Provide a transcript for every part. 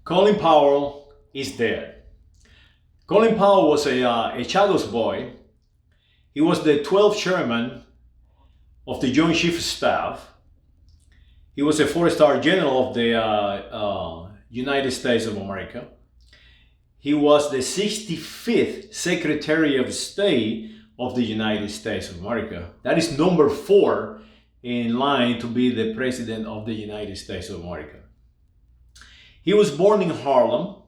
Colin Powell is dead. Colin Powell was a childhood boy. He was the 12th chairman of the Joint Chiefs of Staff. He was a four-star general of the United States of America. He was the 65th Secretary of State of the United States of America. That is number 4 in line to be the President of the United States of America. He was born in Harlem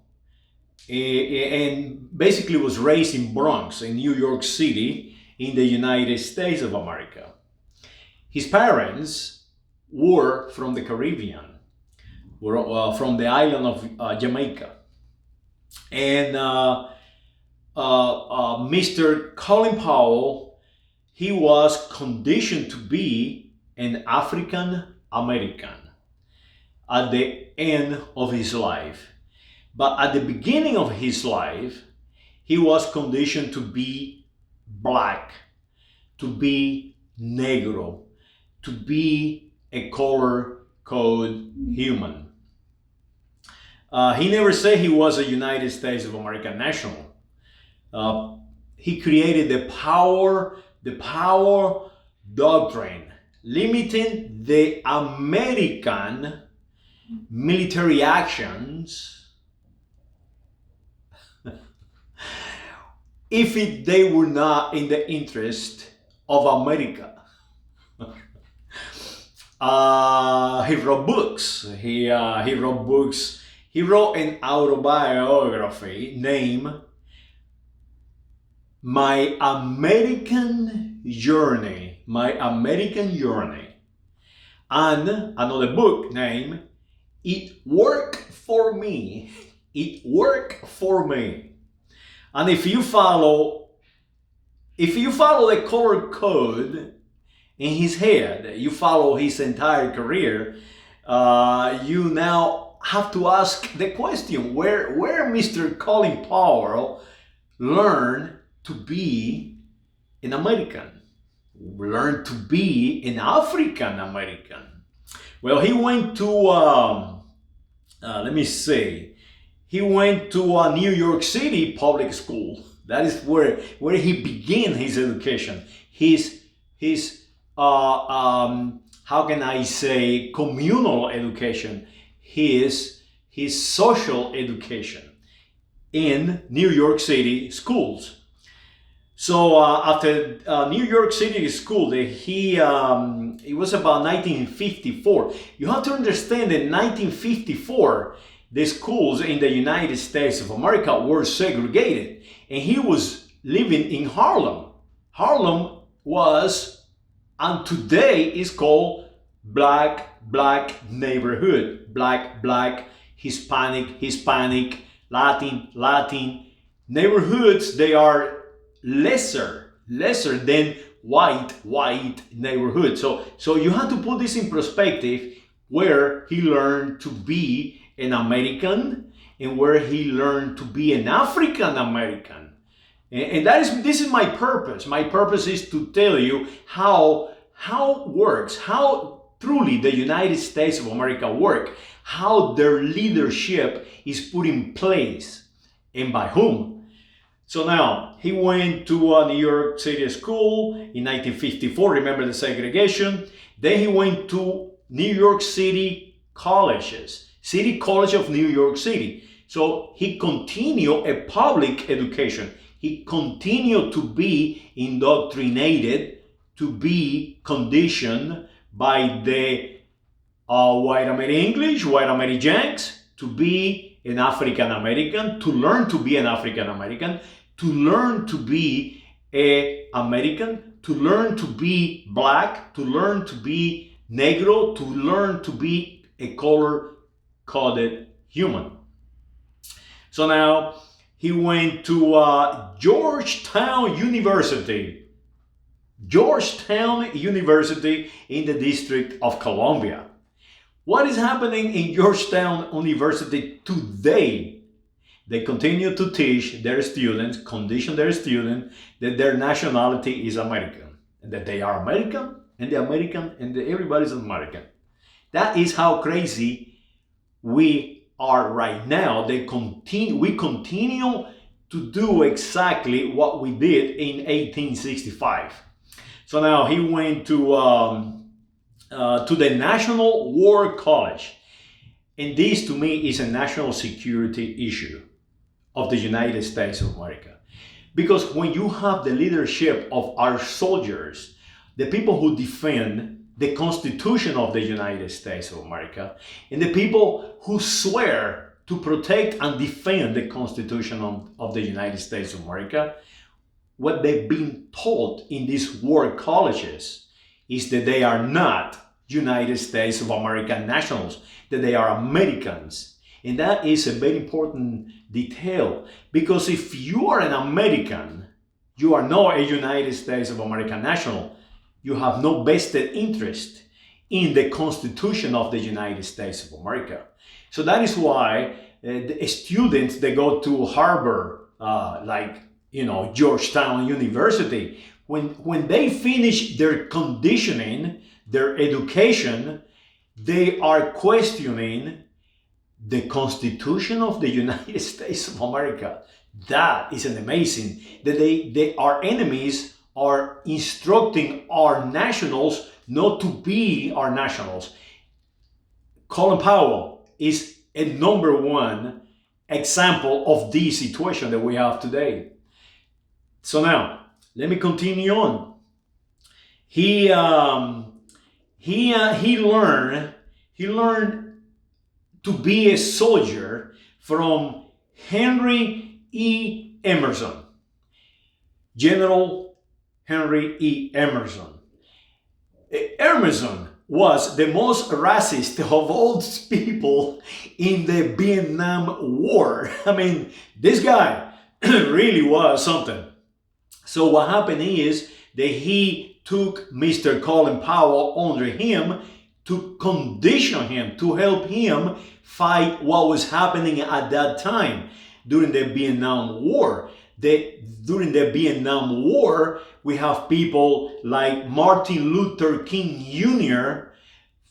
and basically was raised in Bronx, in New York City, in the United States of America. His parents were from the Caribbean, were from the island of Jamaica. And Mr. Colin Powell, he was conditioned to be an African American at the end of his life. But at the beginning of his life, he was conditioned to be black, to be negro, to be a color code human. He never said he was a United States of America national. He created the power doctrine, limiting the American military actions if they were not in the interest of America. He wrote books. He wrote books. He wrote an autobiography named My American Journey. My American Journey. And another book named It Worked for Me. It Worked for Me. And if you follow the color code in his head, you follow his entire career, you now have to ask the question, where Mr. Colin Powell learned to be an American, learned to be an African American. Well, he went to, he went to New York City public school. That is where he began his education. His how can I say, communal education, his social education in New York City schools. So after New York City school, it was about 1954. You have to understand that in 1954, the schools in the United States of America were segregated, and he was living in Harlem. Harlem was, and today is called black neighborhood, black, Hispanic, Latin neighborhoods. They are lesser than white neighborhood. So you have to put this in perspective, where he learned to be an American and where he learned to be an African American. And this is my purpose. My purpose is to tell you how works, how truly the United States of America work, how their leadership is put in place, and by whom. So now, he went to New York City school in 1954, remember the segregation. Then he went to New York City colleges, City College of New York City. So he continued a public education. He continued to be indoctrinated, to be conditioned by the white English, white Americans, to be an African American, to learn to be an African American, to learn to be an American, to learn to be black, to learn to be negro, to learn to be a color-coded human. So now he went to Georgetown University in the District of Columbia. What is happening in Georgetown University today? They continue to teach their students, condition their students, that their nationality is American, and that they are American, and everybody's American. That is how crazy we are right now, we continue to do exactly what we did in 1865. So now he went to the National War College. And this to me is a national security issue of the United States of America. Because when you have the leadership of our soldiers, the people who defend the Constitution of the United States of America, and the people who swear to protect and defend the Constitution of the United States of America, what they've been taught in these war colleges is that they are not United States of America nationals, that they are Americans. And that is a very important detail, because if you are an American, you are not a United States of America national. You have no vested interest in the Constitution of the United States of America. So that is why the students that go to Harvard, Georgetown University, when they finish their conditioning, their education, they are questioning the Constitution of the United States of America. That is an amazing, that our enemies are instructing our nationals not to be our nationals. Colin Powell is a number one example of this situation that we have today. So now, let me continue on. He learned to be a soldier from Henry E. Emerson, General Henry E. Emerson. Emerson was the most racist of all people in the Vietnam War. I mean, this guy really was something. So what happened is that he took Mr. Colin Powell under him to condition him, to help him fight what was happening at that time during the Vietnam War. During the Vietnam War, we have people like Martin Luther King Jr.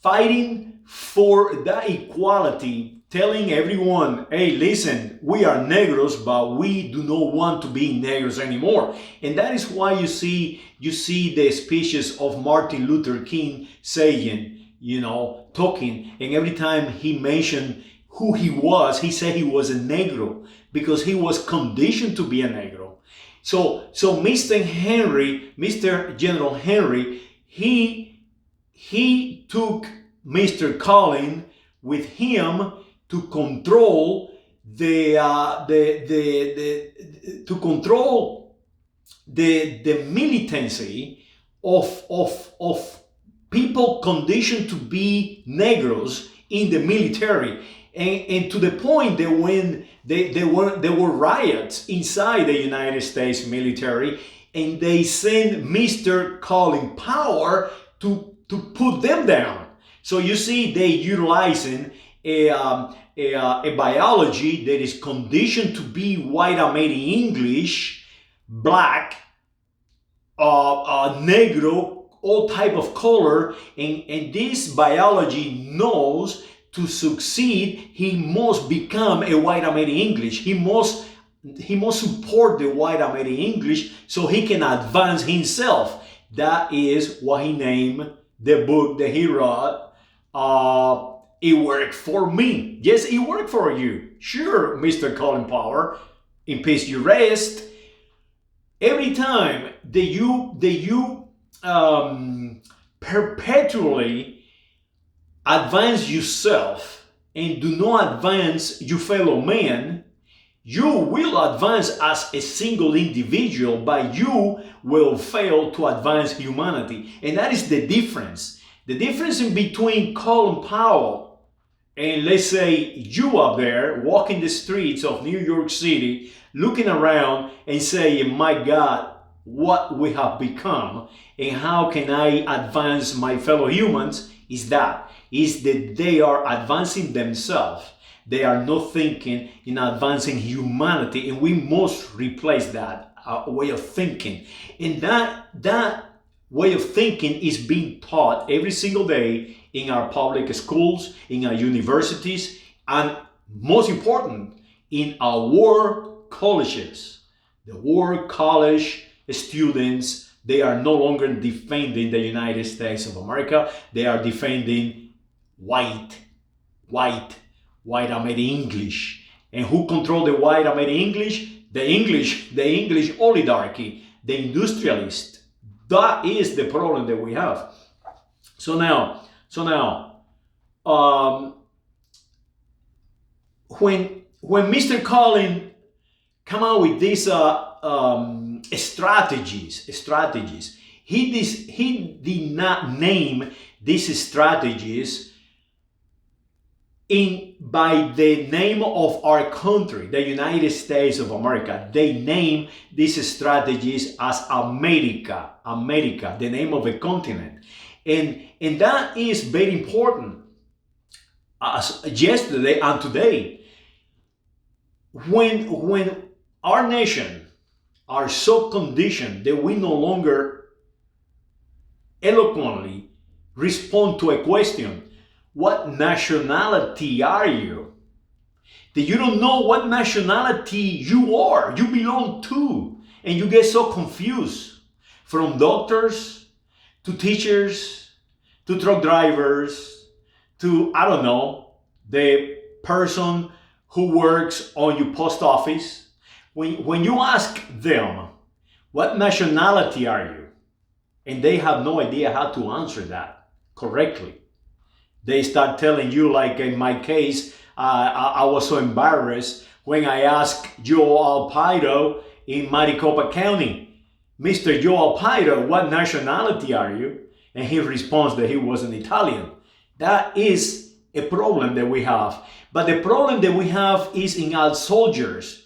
fighting for that equality, telling everyone, hey, listen, we are Negros, but we do not want to be Negros anymore. And that is why you see the speeches of Martin Luther King saying, talking, and every time he mentioned who he was, he said he was a Negro because he was conditioned to be a Negro. So Mr. General Henry, he took Mr. Colin with him to control the militancy of people conditioned to be Negros in the military, and to the point that when there were riots inside the United States military, and they sent Mr. Colin Powell to put them down. So you see, they utilizing a biology that is conditioned to be white American English, black, Negro, all type of color, and this biology knows to succeed, he must become a white American English. He must support the white American English so he can advance himself. That is what he named the book that he wrote. It worked for me. Yes, it worked for you. Sure, Mr. Colin Powell, in peace you rest. Every time that you perpetually advance yourself and do not advance your fellow man, you will advance as a single individual, but you will fail to advance humanity. And that is the difference. The difference in between Colin Powell and, let's say, you up there walking the streets of New York City, looking around and saying, my God, what we have become, and how can I advance my fellow humans, is that they are advancing themselves. They are not thinking in advancing humanity, and we must replace that way of thinking. And that way of thinking is being taught every single day in our public schools, in our universities, and most important, in our colleges. The world college students, they are no longer defending the United States of America. They are defending white, white, white American English. And who control the white American English? The English oligarchy, the industrialist. That is the problem that we have. So now, when Mr. Colin come out with these strategies, he did not name these strategies by the name of our country, the United States of America. They name these strategies as America, the name of a continent. And that is very important. As yesterday and today, when our nation are so conditioned that we no longer eloquently respond to a question, what nationality are you? That you don't know what nationality you are, you belong to, and you get so confused. From doctors to teachers to truck drivers to, I don't know, the person who works on your post office. When you ask them, what nationality are you? And they have no idea how to answer that correctly. They start telling you, like in my case, I was so embarrassed when I asked Joe Alpaido in Maricopa County, Mr. Joe Alpaido, what nationality are you? And he responds that he was an Italian. That is a problem that we have. But the problem that we have is in our soldiers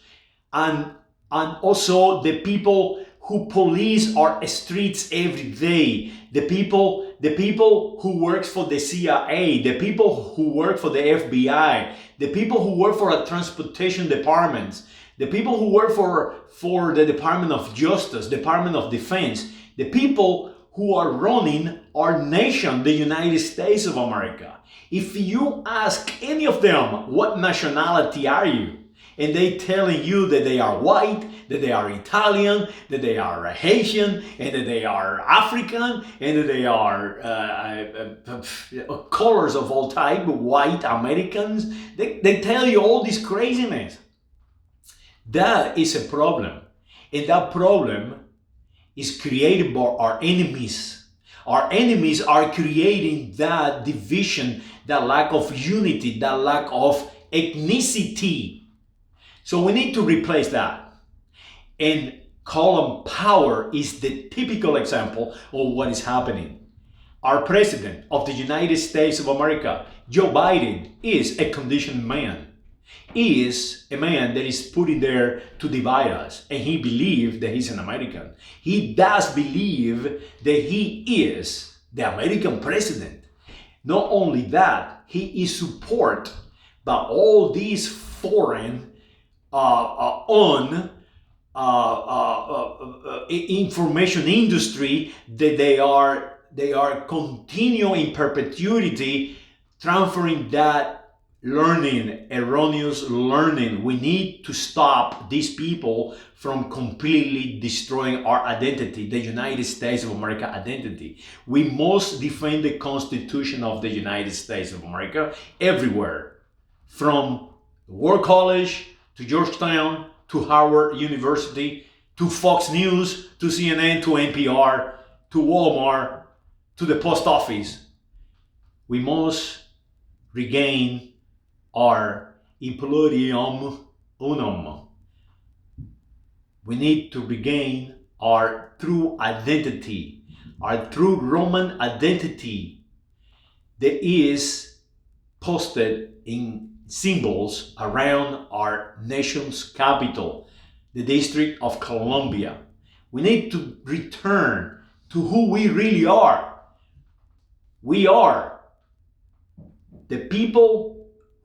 and also the people who police our streets every day, the people who work for the CIA, the people who work for the FBI, the people who work for our transportation departments, the people who work for the Department of Justice, Department of Defense, the people who are running our nation, the United States of America. If you ask any of them, what nationality are you? And they telling you that they are white, that they are Italian, that they are Haitian, and that they are African, and that they are colors of all type, white Americans. They tell you all this craziness. That is a problem. And that problem is created by our enemies. Our enemies are creating that division, that lack of unity, that lack of ethnicity. So we need to replace that. And Colin Powell is the typical example of what is happening. Our president of the United States of America, Joe Biden, is a conditioned man. He is a man that is put in there to divide us. And he believes that he's an American. He does believe that he is the American president. Not only that, he is supported by all these foreign information industry that they are continuing in perpetuity transferring that learning, erroneous learning. We need to stop these people from completely destroying our identity, the United States of America identity. We must defend the Constitution of the United States of America everywhere, from War College to Georgetown, to Harvard University, to Fox News, to CNN, to NPR, to Walmart, to the post office. We must regain our implorium unum. We need to regain our true identity, our true Roman identity that is posted in symbols around our nation's capital, the District of Columbia. We need to return to who we really are. We are the people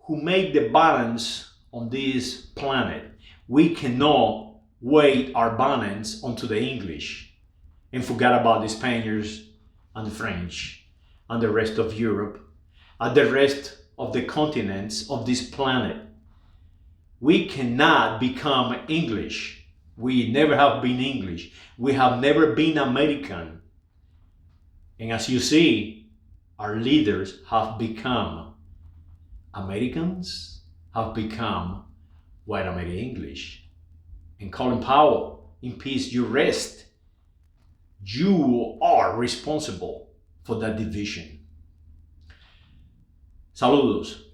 who make the balance on this planet. We cannot weight our balance onto the English and forget about the Spaniards and the French and the rest of Europe and the rest of the continents of this planet. We cannot become English. We never have been English. We have never been American. And as you see, our leaders have become Americans, have become white American English. And Colin Powell, in peace you rest. You are responsible for that division. Saludos.